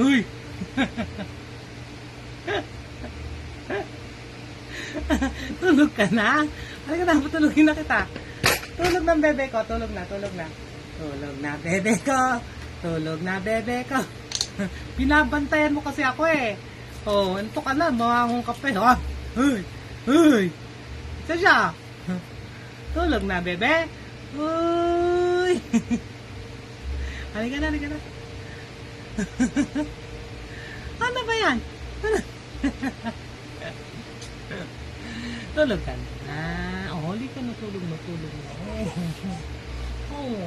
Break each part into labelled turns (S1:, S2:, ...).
S1: Uy! Tulog ka na? Halika na, patulogin na kita. Tulog na bebe ko, tulog na, tulog na. Tulog na bebe ko. Tulog na bebe ko. Binabantayan mo kasi ako eh. Oh, anto ka na, mawangong ka pa eh. Oh, uy! Uy! Isa siya. Tulog na bebe. Uy! Halika na, halika na. Ano ba yan? Tulog ka na. Oh, huli ka na, tulog na, tulog na. Oh.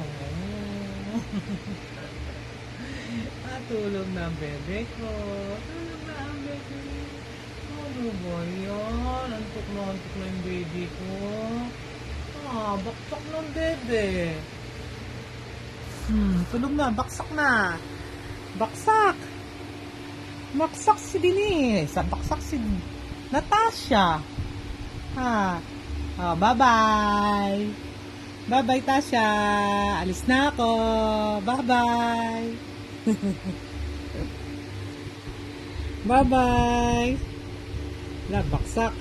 S1: Tulog na ang bebe ko. Tulog na ang bebe. Ano ba yan? Antok na yung baby ko. Baksak ng bebe. Tulog na, baksak na. Baksak. Baksak si Denise. Baksak si Natasha. Bye-bye. Bye-bye, Tasha. Alis na ako. Bye-bye. Bye-bye. Baksak.